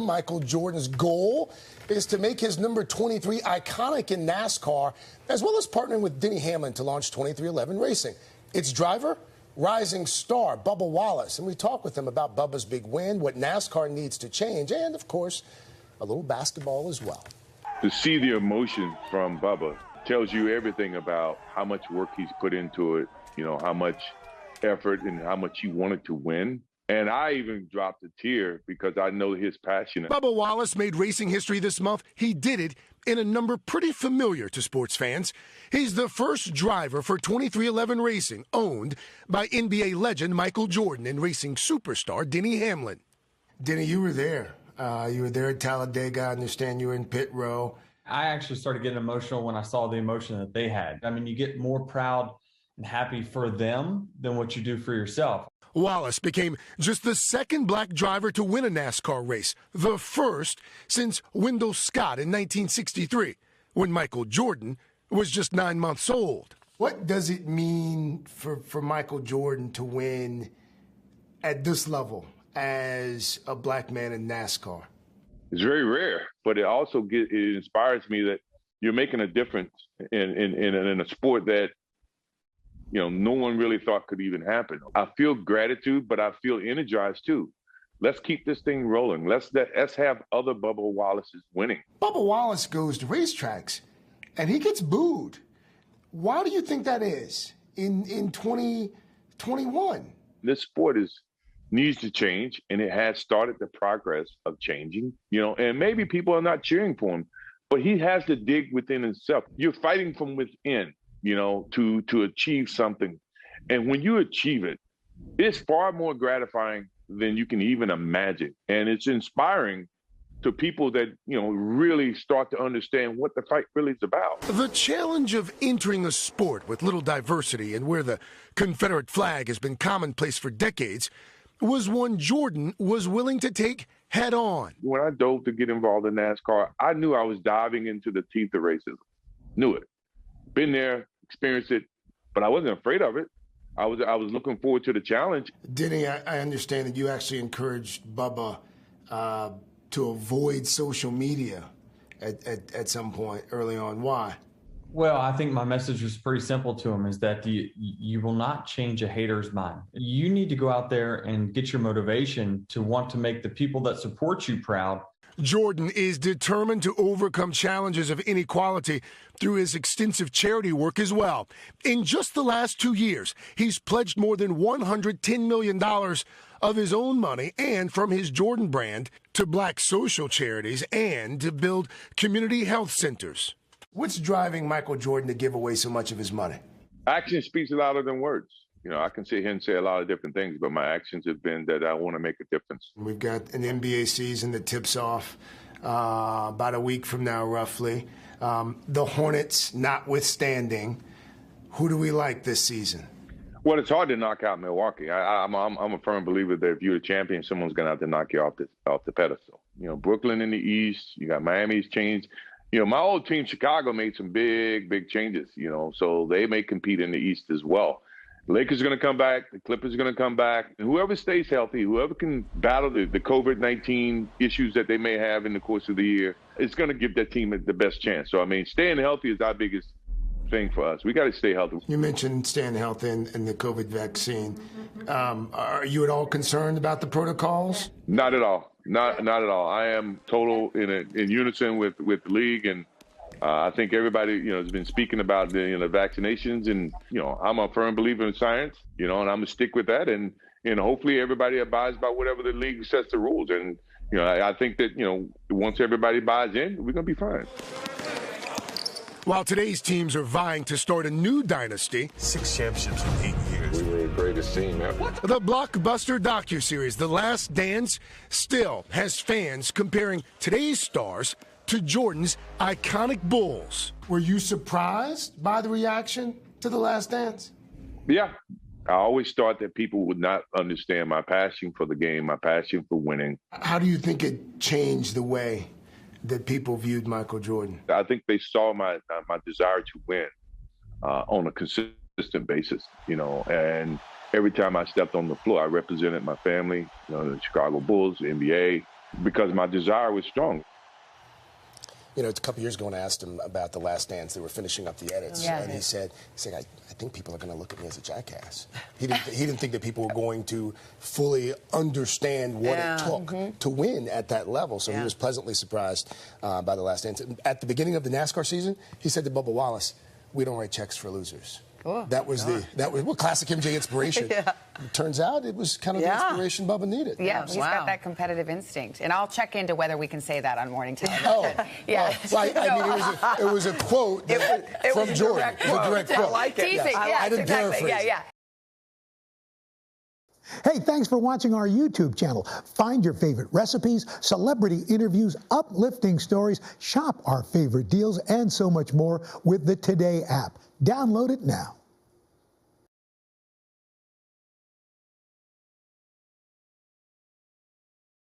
Michael Jordan's goal is to make his number 23 iconic in NASCAR, as well as partnering with Denny Hamlin to launch 23XI Racing. Its driver, rising star Bubba Wallace, and we talk with him about Bubba's big win, what NASCAR needs to change, and, of course, a little basketball as well. To see the emotion from Bubba tells you everything about how much work he's put into it, you know, how much effort and how much he wanted to win. And I even dropped a tear because I know his passion. Bubba Wallace made racing history this month. He did it in a number pretty familiar to sports fans. He's the first driver for 23XI Racing, owned by NBA legend Michael Jordan and racing superstar Denny Hamlin. Denny, you were there. You were there at Talladega. I understand you were in pit row. I actually started getting emotional when I saw the emotion that they had. I mean, you get more proud and happy for them than what you do for yourself. Wallace became just the second black driver to win a NASCAR race, the first since Wendell Scott in 1963, when Michael Jordan was just 9 months old. What does it mean for Michael Jordan to win at this level as a black man in NASCAR? It's very rare, but it also it inspires me that you're making a difference in a sport that, you know, no one really thought could even happen. I feel gratitude, but I feel energized too. Let's keep this thing rolling. Let's have other Bubba Wallaces winning. Bubba Wallace goes to racetracks, and he gets booed. Why do you think that is in 2021? This sport needs to change, and it has started the progress of changing. You know, and maybe people are not cheering for him, but he has to dig within himself. You're fighting from within, you know, to achieve something. And when you achieve it, it's far more gratifying than you can even imagine. And it's inspiring to people that, you know, really start to understand what the fight really is about. The challenge of entering a sport with little diversity and where the Confederate flag has been commonplace for decades was one Jordan was willing to take head on. When I dove to get involved in NASCAR, I knew I was diving into the teeth of racism. Knew it. Been there, experienced it, but I wasn't afraid of it. I was looking forward to the challenge. Denny, I understand that you actually encouraged Bubba to avoid social media at some point early on. Why? Well, I think my message was pretty simple to him, is that you will not change a hater's mind. You need to go out there and get your motivation to want to make the people that support you proud. Jordan is determined to overcome challenges of inequality through his extensive charity work as well. In just the last 2 years, he's pledged more than $110 million of his own money and from his Jordan brand to black social charities and to build community health centers. What's driving Michael Jordan to give away so much of his money? Action speaks louder than words. You know, I can sit here and say a lot of different things, but my actions have been that I want to make a difference. We've got an NBA season that tips off about a week from now, roughly. The Hornets notwithstanding, who do we like this season? Well, it's hard to knock out Milwaukee. I'm a firm believer that if you're a champion, someone's going to have to knock you off the pedestal. You know, Brooklyn in the East, you got Miami's changed. You know, my old team, Chicago, made some big changes, you know, so they may compete in the East as well. The Lakers are going to come back. The Clippers are going to come back. And whoever stays healthy, whoever can battle the COVID-19 issues that they may have in the course of the year, it's going to give that team the best chance. So, I mean, staying healthy is our biggest thing for us. We got to stay healthy. You mentioned staying healthy and the COVID vaccine. Are you at all concerned about the protocols? Not at all. Not at all. I am total in unison with the league, and I think everybody, you know, has been speaking about the vaccinations, and you know, I'm a firm believer in science, you know, and I'm gonna stick with that, and hopefully everybody abides by whatever the league sets the rules, and you know, I think that, you know, once everybody buys in, we're gonna be fine. While today's teams are vying to start a new dynasty, 6 championships in 8 years. We were the greatest team ever. The blockbuster docuseries The Last Dance still has fans comparing today's stars to Jordan's iconic Bulls. Were you surprised by the reaction to The Last Dance? Yeah. I always thought that people would not understand my passion for the game, my passion for winning. How do you think it changed the way that people viewed Michael Jordan? I think they saw my desire to win on a consistent basis, you know, and every time I stepped on the floor, I represented my family, you know, the Chicago Bulls, the NBA, because my desire was strong. You know, a couple years ago when I asked him about The Last Dance, they were finishing up the edits, and he said, I think people are going to look at me as a jackass. He didn't think that people were going to fully understand what it took to win at that level. So he was pleasantly surprised by The Last Dance. At the beginning of the NASCAR season, he said to Bubba Wallace, "We don't write checks for losers." Oh, that was classic MJ inspiration. It turns out it was kind of the inspiration Bubba needed. Yeah, he's got that competitive instinct. And I'll check into whether we can say that on Morning Television. It was a quote from Jordan. It was a direct quote. I like it. I didn't paraphrase it. Hey, thanks for watching our YouTube channel. Find your favorite recipes, celebrity interviews, uplifting stories, shop our favorite deals, and so much more with the Today app. Download it now.